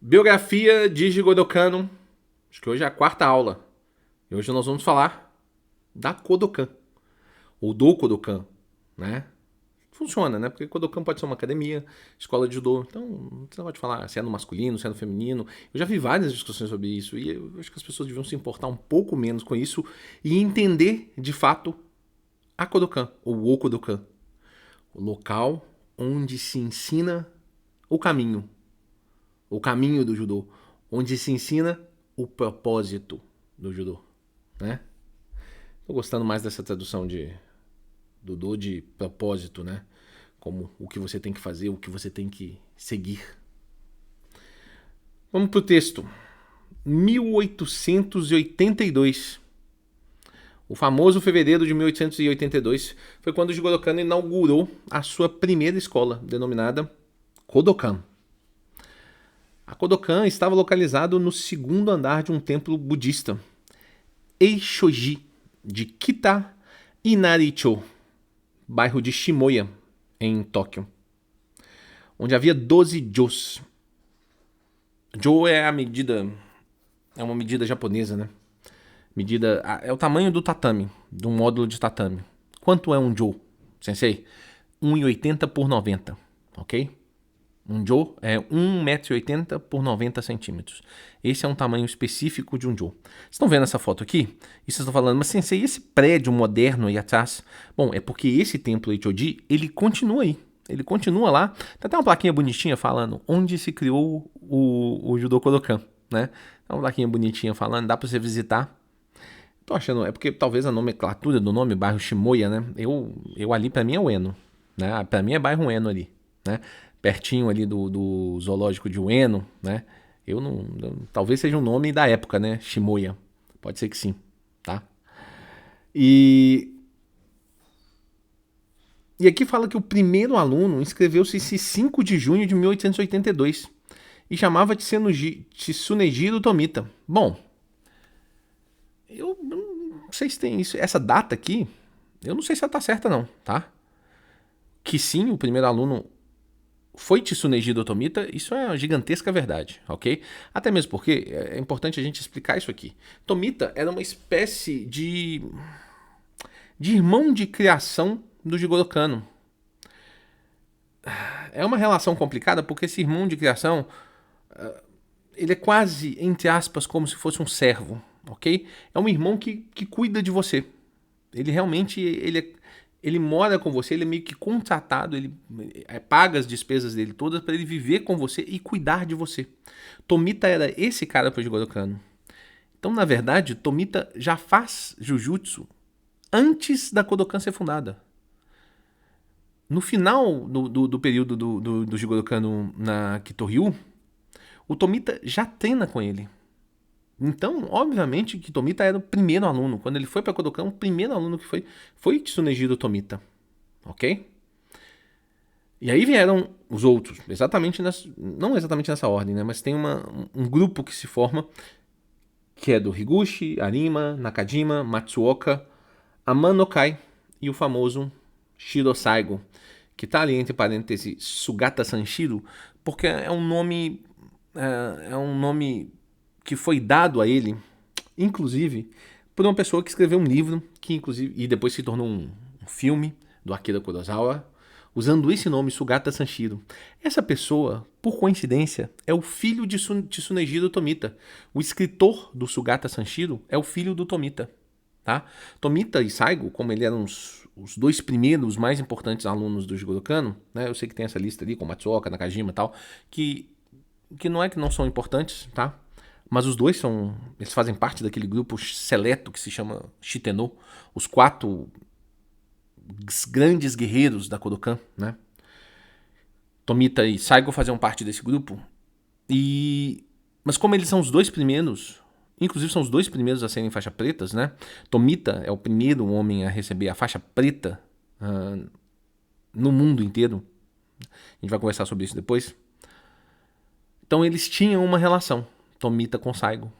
Biografia de Jigoro Kano. Acho que hoje é a quarta aula. E hoje nós vamos falar da Kodokan. Ou do Kodokan, né? Funciona, né? Porque Kodokan pode ser uma academia, escola de judô. Então, você não pode falar se é no masculino, se é no feminino. Eu já vi várias discussões sobre isso. E eu acho que as pessoas deviam se importar um pouco menos com isso e entender, de fato, a Kodokan, ou o Kodokan. O local onde se ensina o caminho do judô, onde se ensina o propósito do judô, né? Tô gostando mais dessa tradução de do de propósito, né? Como o que você tem que fazer, o que você tem que seguir. Vamos pro texto. 1882. O famoso fevereiro de 1882 foi quando o Jigoro Kano inaugurou a sua primeira escola, denominada Kodokan. A Kodokan estava localizado no segundo andar de um templo budista, Eishoji, de Kita Inaricho, bairro de Shimoya, em Tóquio, onde havia 12 jōs. Jō é uma medida japonesa, né? É o tamanho do tatame, de um módulo de tatame. Quanto é um jō, sensei? 1,80 por 90, ok? Um jō é 1,80 m por 90 centímetros. Esse é um tamanho específico de um jō. Vocês estão vendo essa foto aqui? E vocês estão falando, mas sensei, esse prédio moderno aí atrás? Bom, é porque esse templo Eishoji, ele continua aí. Ele continua lá. Tem até uma plaquinha bonitinha falando onde se criou o Judô Kodokan, né? Tem uma plaquinha bonitinha falando, dá pra você visitar. Tô achando, é porque talvez a nomenclatura do nome, bairro Shimoya, né? Eu ali, pra mim é Ueno, né? Pra mim é bairro Ueno ali, né? Pertinho ali do zoológico de Ueno, né? Talvez seja um nome da época, né? Shimoya. Pode ser que sim, tá? E aqui fala que o primeiro aluno inscreveu-se esse 5 de junho de 1882 e chamava Tsunejiro Tomita. Bom, eu não sei se tem isso, essa data aqui, eu não sei se ela tá certa não, tá? Que sim, o primeiro aluno foi Tsunejiro Tomita, isso é uma gigantesca verdade, ok? Até mesmo porque é importante a gente explicar isso aqui. Tomita era uma espécie de irmão de criação do Jigoro Kano. É uma relação complicada porque esse irmão de criação, ele é quase, entre aspas, como se fosse um servo, ok? É um irmão que cuida de você. Ele realmente, ele mora com você, ele é meio que contratado, ele paga as despesas dele todas para ele viver com você e cuidar de você. Tomita era esse cara para o Jigoro Kano. Então, na verdade, Tomita já faz Jujutsu antes da Kodokan ser fundada. No final do período do Jigoro Kano na Kitoryu, o Tomita já treina com ele. Então, obviamente, que Tomita era o primeiro aluno. Quando ele foi para Kodokan, o primeiro aluno que foi Tsunejiro Tomita. Ok? E aí vieram os outros. Não exatamente nessa ordem, né? Mas tem um grupo que se forma, que é do Higuchi, Arima, Nakajima, Matsuoka, Amanokai e o famoso Shiro Saigo, que está ali entre parênteses Sugata Sanshiro, porque é um nome que foi dado a ele, inclusive, por uma pessoa que escreveu um livro, que inclusive e depois se tornou um filme do Akira Kurosawa, usando esse nome, Sugata Sanshiro. Essa pessoa, por coincidência, é o filho de Tsunejiro Tomita. O escritor do Sugata Sanshiro é o filho do Tomita. Tá? Tomita e Saigo, como eles eram os dois primeiros mais importantes alunos do Jigoro Kano, né? Eu sei que tem essa lista ali com Matsuoka, Nakajima e tal, que não é que não são importantes, tá? Mas os dois eles fazem parte daquele grupo seleto que se chama Shiteno, os 4 grandes guerreiros da Kodokan, né? Tomita e Saigo faziam parte desse grupo. Mas como eles são os dois primeiros, inclusive são os dois primeiros a serem faixa pretas, né? Tomita é o primeiro homem a receber a faixa preta no mundo inteiro. A gente vai conversar sobre isso depois. Então eles tinham uma relação, Tomita com Saigo,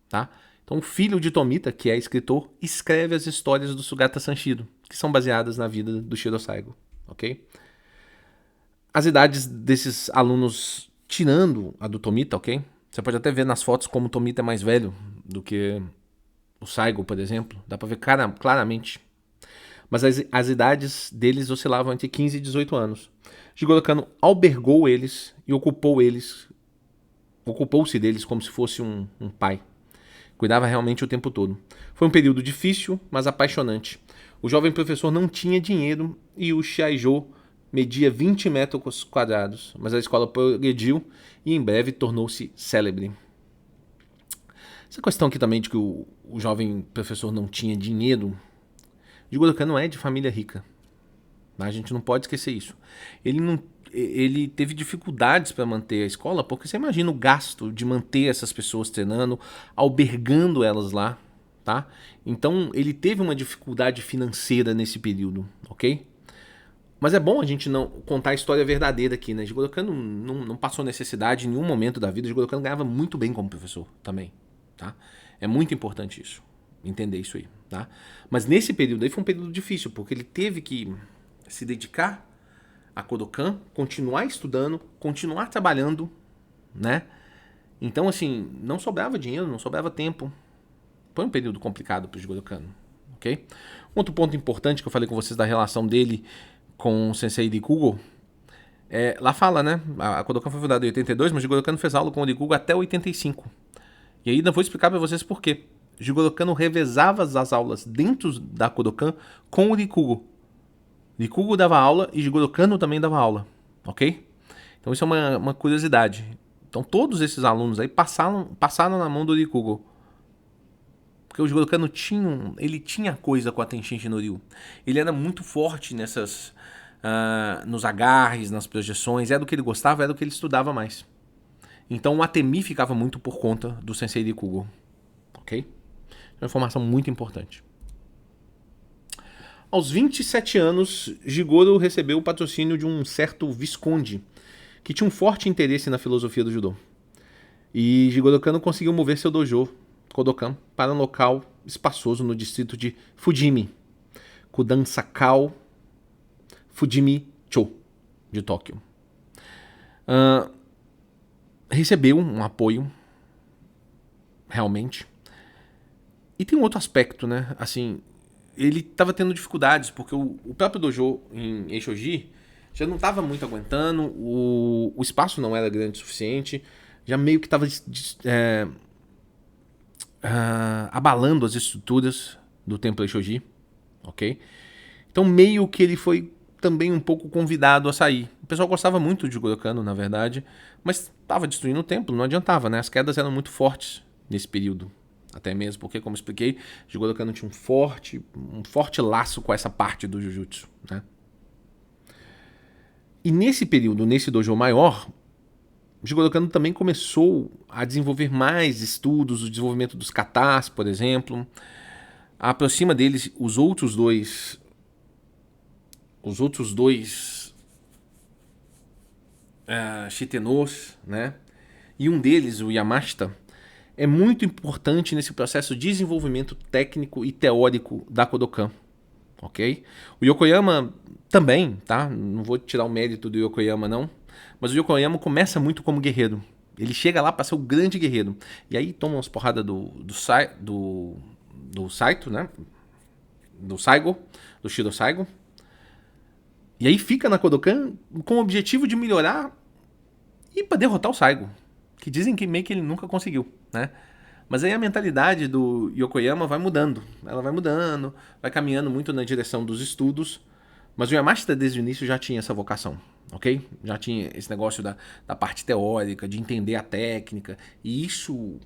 tá? Então o filho de Tomita, que é escritor, escreve as histórias do Sugata Sanshiro, que são baseadas na vida do Shiro Saigo, ok? As idades desses alunos, tirando a do Tomita, ok? Você pode até ver nas fotos como o Tomita é mais velho do que o Saigo, por exemplo. Dá pra ver claramente. Mas as idades deles oscilavam entre 15 e 18 anos. Jigoro Kano albergou eles e ocupou-se deles como se fosse um pai. Cuidava realmente o tempo todo. Foi um período difícil, mas apaixonante. O jovem professor não tinha dinheiro e o Shiaijo media 20 metros quadrados, mas a escola progrediu e em breve tornou-se célebre. Essa questão aqui também de que o jovem professor não tinha dinheiro, Jigoro Kano não é de família rica. A gente não pode esquecer isso. Ele teve dificuldades para manter a escola, porque você imagina o gasto de manter essas pessoas treinando, albergando elas lá, tá? Então ele teve uma dificuldade financeira nesse período, ok? Mas é bom a gente não contar a história verdadeira aqui, né? Jigoro Kano não passou necessidade em nenhum momento da vida. Jigoro Kano ganhava muito bem como professor também, tá? É muito importante isso, entender isso aí, tá? Mas nesse período aí foi um período difícil, porque ele teve que se dedicar a Kodokan, continuar estudando, continuar trabalhando, né? Então, assim, não sobrava dinheiro, não sobrava tempo. Foi um período complicado para o Jigoro Kano, ok? Outro ponto importante que eu falei com vocês da relação dele com o Sensei Rikugo, lá fala, né? A Kodokan foi fundada em 82, mas o Jigoro Kano fez aula com o Rikugo até 85. E aí ainda vou explicar para vocês por quê. Jigoro Kano revezava as aulas dentro da Kodokan com o Rikugo. Rikugo dava aula e Jigoro Kano também dava aula, ok? Então isso é uma curiosidade. Então todos esses alunos aí passaram na mão do Rikugo. Porque o Jigoro Kano tinha coisa com a Tenshin Shinryu. Ele era muito forte nos agarres, nas projeções. Era do que ele gostava, era do que ele estudava mais. Então o Atemi ficava muito por conta do Sensei Rikugo, ok? É uma informação muito importante. Aos 27 anos, Jigoro recebeu o patrocínio de um certo Visconde, que tinha um forte interesse na filosofia do judô. E Jigoro Kano conseguiu mover seu dojo, Kodokan, para um local espaçoso no distrito de Fujimi, Kudansakao Fujimi-cho, de Tóquio. Recebeu um apoio, realmente. E tem um outro aspecto, né? Assim, ele estava tendo dificuldades, porque o próprio dojo em Eishoji já não estava muito aguentando, o espaço não era grande o suficiente, já meio que estava abalando as estruturas do templo Eishoji, ok? Então meio que ele foi também um pouco convidado a sair. O pessoal gostava muito de Jigoro Kano, na verdade, mas estava destruindo o templo, não adiantava, né? As quedas eram muito fortes nesse período. Até mesmo porque, como expliquei, Jigoro Kano tinha um forte laço com essa parte do Jujutsu, né? E nesse período, nesse dojo maior, Jigoro Kano também começou a desenvolver mais estudos, o desenvolvimento dos katas, por exemplo. Aproxima deles os outros dois Shitenos, né? E um deles, o Yamashita, é muito importante nesse processo de desenvolvimento técnico e teórico da Kodokan, ok? O Yokoyama também, tá? Não vou tirar o mérito do Yokoyama, não. Mas o Yokoyama começa muito como guerreiro. Ele chega lá para ser o grande guerreiro. E aí toma umas porradas do Saito, né? Do Saigo, do Shiro Saigo. E aí fica na Kodokan com o objetivo de melhorar e para derrotar o Saigo. Que dizem que meio que ele nunca conseguiu, né? Mas aí a mentalidade do Yokoyama vai mudando. Ela vai mudando, vai caminhando muito na direção dos estudos. Mas o Yamashita desde o início já tinha essa vocação, ok? Já tinha esse negócio da parte teórica, de entender a técnica. E isso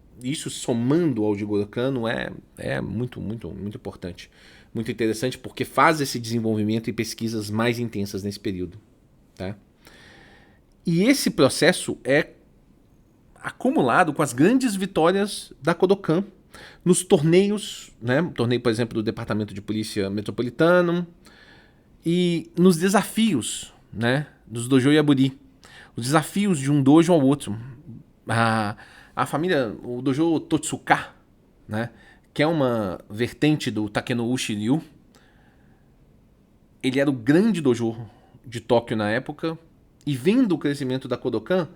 somando ao Jigoro Kano é muito, muito, muito importante. Muito interessante porque faz esse desenvolvimento e pesquisas mais intensas nesse período, tá? E esse processo é acumulado com as grandes vitórias da Kodokan nos torneios, né? Torneio, por exemplo, do Departamento de Polícia Metropolitano e nos desafios, né? Dos dojo Yaburi. Os desafios de um dojo ao outro. A família, o dojo Totsuka, né? Que é uma vertente do Takenouchi Ryu. Ele era o grande dojo de Tóquio na época e vendo o crescimento da Kodokan,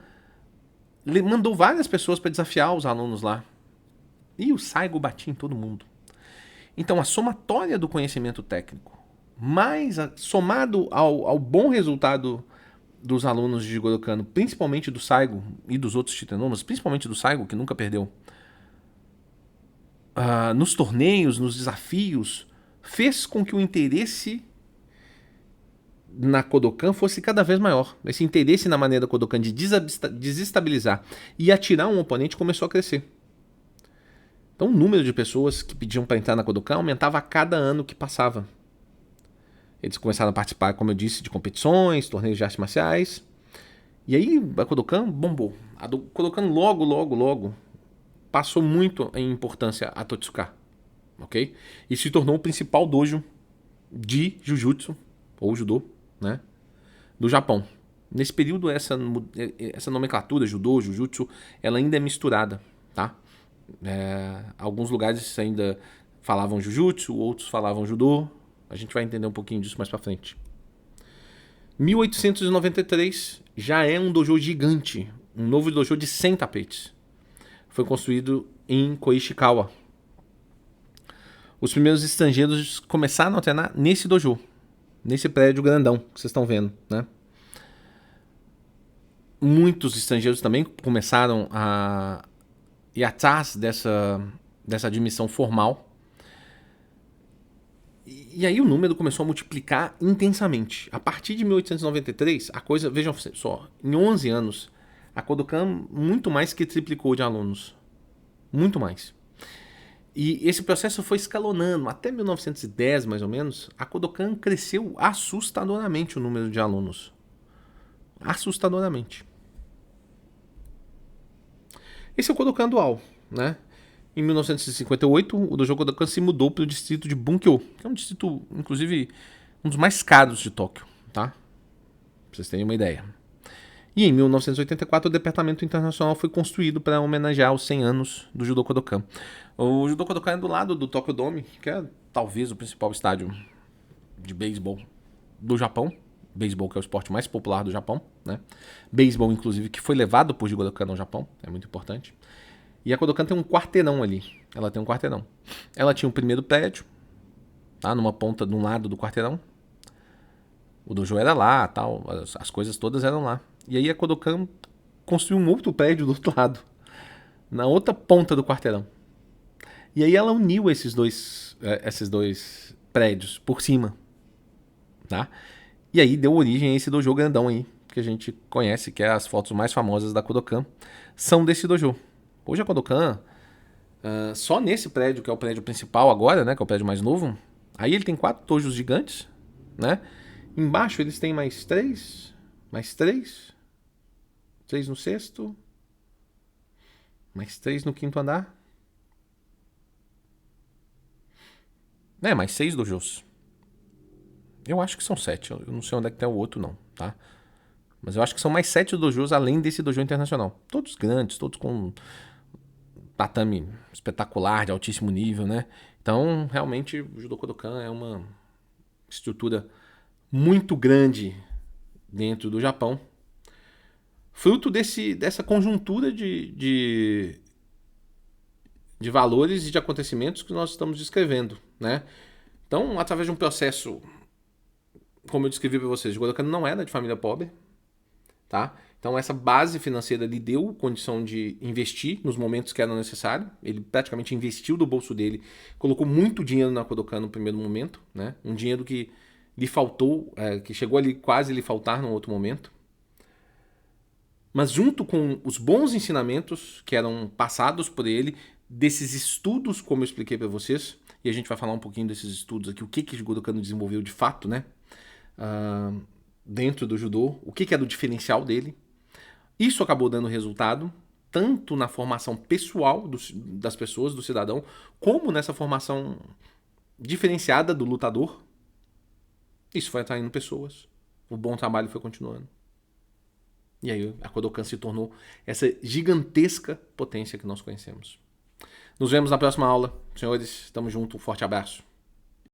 mandou várias pessoas para desafiar os alunos lá. E o Saigo batia em todo mundo. Então, a somatória do conhecimento técnico, somado ao bom resultado dos alunos de Jigoro Kano, principalmente do Saigo e dos outros Titanomas, principalmente do Saigo, que nunca perdeu, nos torneios, nos desafios, fez com que o interesse na Kodokan fosse cada vez maior. Esse interesse na maneira Kodokan de desestabilizar e atirar um oponente começou a crescer. Então o número de pessoas que pediam para entrar na Kodokan aumentava a cada ano que passava. Eles começaram a participar, como eu disse, de competições, torneios de artes marciais. E aí a Kodokan bombou. A Kodokan logo passou muito em importância a Totsuka. Ok? E se tornou o principal dojo de Jujutsu, ou Judô, né, do Japão. Nesse período, essa nomenclatura, Judô, Jujutsu, ela ainda é misturada, tá? Alguns lugares ainda falavam Jujutsu, outros falavam Judô. A gente vai entender um pouquinho disso mais pra frente. 1893 já é um dojo gigante, um novo dojo de 100 tapetes. Foi construído em Koishikawa. Os primeiros estrangeiros começaram a treinar nesse dojo, nesse prédio grandão que vocês estão vendo, né? Muitos estrangeiros também começaram a ir atrás dessa admissão formal. E aí o número começou a multiplicar intensamente. A partir de 1893, a coisa, vejam só, em 11 anos, a Kodokan muito mais que triplicou de alunos. Muito mais. E esse processo foi escalonando. Até 1910, mais ou menos, a Kodokan cresceu assustadoramente o número de alunos. Assustadoramente. Esse é o Kodokan dual, né? Em 1958, o dojo Kodokan se mudou para o distrito de Bunkyo, que é um distrito, inclusive, um dos mais caros de Tóquio, tá? Pra vocês terem uma ideia. E em 1984, o Departamento Internacional foi construído para homenagear os 100 anos do Judô Kodokan. O Judô Kodokan é do lado do Tokyo Dome, que é talvez o principal estádio de beisebol do Japão. Beisebol, que é o esporte mais popular do Japão, né? Beisebol, inclusive, que foi levado por Jigoro Kano ao Japão, é muito importante. E a Kodokan tem um quarteirão ali. Ela tem um quarteirão. Ela tinha um primeiro prédio, tá? Numa ponta, de um lado do quarteirão. O dojo era lá, tal, as coisas todas eram lá. E aí a Kodokan construiu um outro prédio do outro lado, na outra ponta do quarteirão. E aí ela uniu esses dois prédios por cima, tá? E aí deu origem a esse dojo grandão aí, que a gente conhece, que é as fotos mais famosas da Kodokan, são desse dojo. Hoje a Kodokan, só nesse prédio, que é o prédio principal agora, né, que é o prédio mais novo, aí ele tem 4 dojos gigantes, né? Embaixo eles têm mais 3 no sexto, mais 3 no quinto andar. Mais 6 dojos. Eu acho que são 7, eu não sei onde é que tem o outro não, tá? Mas eu acho que são mais 7 dojos além desse dojo internacional. Todos grandes, todos com tatame espetacular, de altíssimo nível, né? Então, realmente, o Judô Kodokan é uma estrutura muito grande dentro do Japão, fruto dessa conjuntura de valores e de acontecimentos que nós estamos descrevendo, né? Então, através de um processo, como eu descrevi para vocês, o Jigoro Kano não era de família pobre, tá? Então essa base financeira lhe deu condição de investir nos momentos que eram necessários. Ele praticamente investiu do bolso dele, colocou muito dinheiro na Kodokan no primeiro momento, né? Um dinheiro que lhe faltou, que chegou ali quase lhe faltar num outro momento. Mas junto com os bons ensinamentos que eram passados por ele, desses estudos, como eu expliquei para vocês, e a gente vai falar um pouquinho desses estudos aqui, o que Jigoro Kano desenvolveu de fato, né? Dentro do judô, o que era o diferencial dele. Isso acabou dando resultado, tanto na formação pessoal das pessoas, do cidadão, como nessa formação diferenciada do lutador. Isso foi atraindo pessoas. O bom trabalho foi continuando. E aí a Kodokan se tornou essa gigantesca potência que nós conhecemos. Nos vemos na próxima aula. Senhores, tamo junto. Um forte abraço.